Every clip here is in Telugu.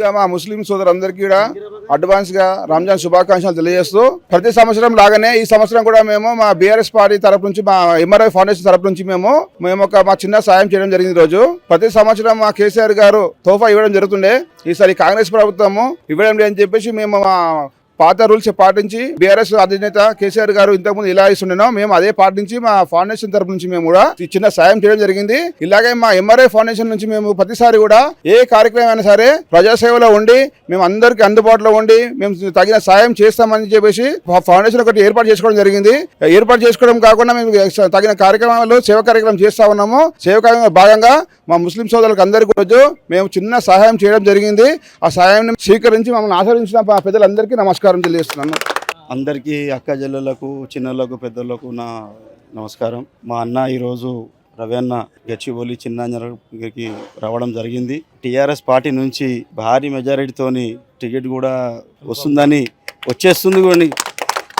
ముందుగా మా ముస్లిం సోదరులందరికీ కూడా అడ్వాన్స్ గా రంజాన్ శుభాకాంక్షలు తెలియజేస్తూ ప్రతి సంవత్సరం లాగానే ఈ సంవత్సరం కూడా మేము మా బీఆర్ఎస్ పార్టీ తరపు నుంచి మా ఎంఆర్ఐ ఫౌండేషన్ తరపు నుంచి మేము మా చిన్న సాయం చేయడం జరిగింది. రోజు ప్రతి సంవత్సరం మా కేసీఆర్ గారు తోఫా ఇవ్వడం జరుగుతుండే. ఈసారి కాంగ్రెస్ ప్రభుత్వము ఇవ్వడం లేదని చెప్పేసి మేము మా పాత రూల్స్ పాటించి బీఆర్ఎస్ అధినేత కేసీఆర్ గారు ఇంతకుముందు ఇలా ఇస్తుండేనో మేము అదే పాటించి మా ఫౌండేషన్ తరపు నుంచి మేము కూడా చిన్న సాయం చేయడం జరిగింది. ఇలాగే మా ఎంఆర్ఐ ఫౌండేషన్ నుంచి మేము ప్రతిసారి కూడా ఏ కార్యక్రమం అయినా సరే ప్రజాసేవలో ఉండి మేము అందరికి అందుబాటులో ఉండి మేము తగిన సాయం చేస్తామని చెప్పేసి ఫౌండేషన్ ఒకటి ఏర్పాటు చేసుకోవడం జరిగింది. ఏర్పాటు చేసుకోవడం కాకుండా మేము తగిన కార్యక్రమాలు సేవ కార్యక్రమం చేస్తా ఉన్నాము. సేవ కార్యక్రమంలో భాగంగా మా ముస్లిం సోదరులకు అందరికీ రోజు మేము చిన్న సహాయం చేయడం జరిగింది. ఆ సహాయాన్ని స్వీకరించి మమ్మల్ని ఆచరించిన పెద్దలందరికీ నమస్కారం తెలియజేస్తున్నాను. అందరికీ అక్క చెల్లెళ్లకు, చిన్నలకు, పెద్దలకు నా నమస్కారం. మా అన్న ఈరోజు రవన్న గచ్చిబౌలి చిన్నాంజనకి రావడం జరిగింది. టీఆర్ఎస్ పార్టీ నుంచి భారీ మెజారిటీతోని టికెట్ కూడా వచ్చేస్తుంది కానీ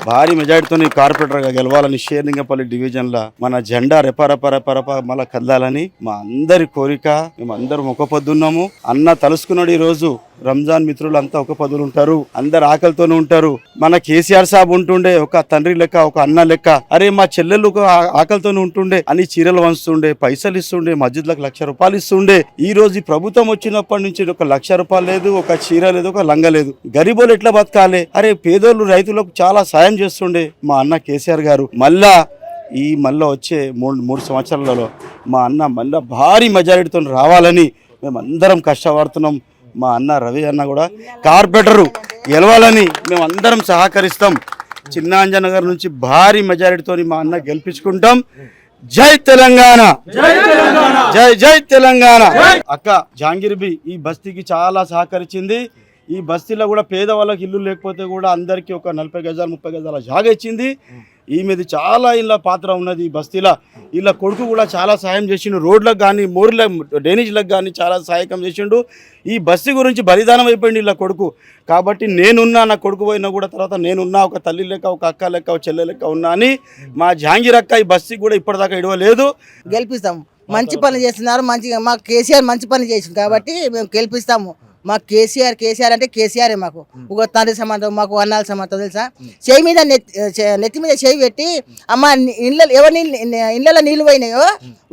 భారీ మెజారిటీతోని కార్పొరేటర్గా గెలవాలని షేర్లింగపల్లి డివిజన్లో మన జెండా రెపరెపరెపరప మళ్ళా కదలాలని మా అందరి కోరిక. మేము అందరం ఒక పొద్దున్నాము. అన్న తలుసుకున్నాడు. ఈరోజు రంజాన్ మిత్రులు అంతా ఒక పొద్దులు ఉంటారు, అందరు ఆకలితోనే ఉంటారు. మన కేసీఆర్ సాబ్ ఉంటుండే ఒక తండ్రి లెక్క, ఒక అన్న లెక్క. అరే మా చెల్లెళ్ళు ఆకలితోనే ఉంటుండే అని చీరలు వంచుతుండే, పైసలు ఇస్తుండే, మస్జిద్లకు ₹1,00,000 ఇస్తుండే. ఈ రోజు ఈ ప్రభుత్వం వచ్చినప్పటి నుంచి ₹1,00,000 లేదు, ఒక చీర లేదు, ఒక లంగ లేదు. గరీబోలు ఎట్లా బతకాలి? అరే పేదోళ్ళు రైతులకు చాలా సాయం చేస్తుండే మా అన్న కేసీఆర్ గారు. మళ్ళా వచ్చే మూడు సంవత్సరాలలో మా అన్న మళ్ళా భారీ మెజారిటీతో రావాలని మేము అందరం కష్టపడుతున్నాం. మా అన్న రవి అన్న కూడా కార్పొరేటరు గెలవాలని మేము అందరం సహకరిస్తాం. చిన్నాంజన గారి నుంచి భారీ మెజారిటీతో మా అన్న గెలిపించుకుంటాం. జై తెలంగాణ, జై జై తెలంగాణ. అక్క జాంగిర్బి ఈ బస్తీకి చాలా సహకరించింది. ఈ బస్తీలో కూడా పేదవాళ్ళకి ఇల్లు లేకపోతే కూడా అందరికీ ఒక 40 గజాలు 30 గజాల జాగా ఇచ్చింది. ఈమెది చాలా ఇళ్ళ పాత్ర ఉన్నది ఈ బస్తీలో. వీళ్ళ కొడుకు కూడా చాలా సాయం చేసిండు. రోడ్లకు కానీ మోర్ల డ్రైనేజ్లకు కానీ చాలా సహాయకం చేసిండు. ఈ బస్తీ గురించి బలిదానం అయిపోయింది వీళ్ళ కొడుకు. కాబట్టి నేనున్నా, నా కొడుకు పోయినా కూడా తర్వాత నేనున్నా, ఒక తల్లి లెక్క, ఒక అక్క లెక్క, ఒక చెల్లె లెక్క ఉన్నా అని మా జాంగీర్ అక్క ఈ బస్తీ కూడా ఇప్పటిదాకా ఇడవలేదు. గెలిపిస్తాము. మంచి పని చేస్తున్నారు. మంచిగా మాకు కేసీఆర్ మంచి పని చేసింది కాబట్టి మేము గెలిపిస్తాము. మాకు కేసీఆర్ అంటే కేసీఆర్ మాకు ఒక తండ్రి సమానం, మాకు అన్నాల సమానం తెలుసా. చేయి మీద నెత్తి మీద చేయి పెట్టి అమ్మ ఇళ్ళలో నీళ్ళు పోయినాయో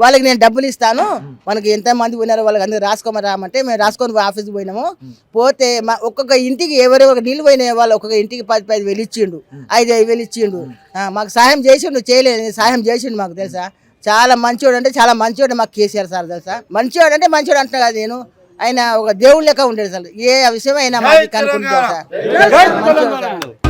వాళ్ళకి నేను డబ్బులు ఇస్తాను, మనకి ఎంతమంది పోయినారో వాళ్ళకి అందరూ రాసుకోమని రామంటే మేము రాసుకొని ఆఫీస్కి పోయినాము. పోతే మా ఒక్కొక్క ఇంటికి ఎవరెవరు నీళ్ళు పోయినాయో వాళ్ళు ఒక్కొక్క ఇంటికి 10,000 ఇచ్చిండు, 5,000 ఇచ్చిండు. మాకు సహాయం చేసిండు, చేయలేదు సహాయం చేసిండు మాకు తెలుసా. చాలా మంచివాడు అంటే చాలా మంచివాడు మాకు కేసీఆర్ సార్ తెలుసా. మంచివాడు అంటే మంచివాడు అంటున్నా కదా నేను. ఆయన ఒక దేవుడు లెక్క ఉండేది అసలు. ఏ విషయం అయినా మాకు కనుక్కుంటారు సార్.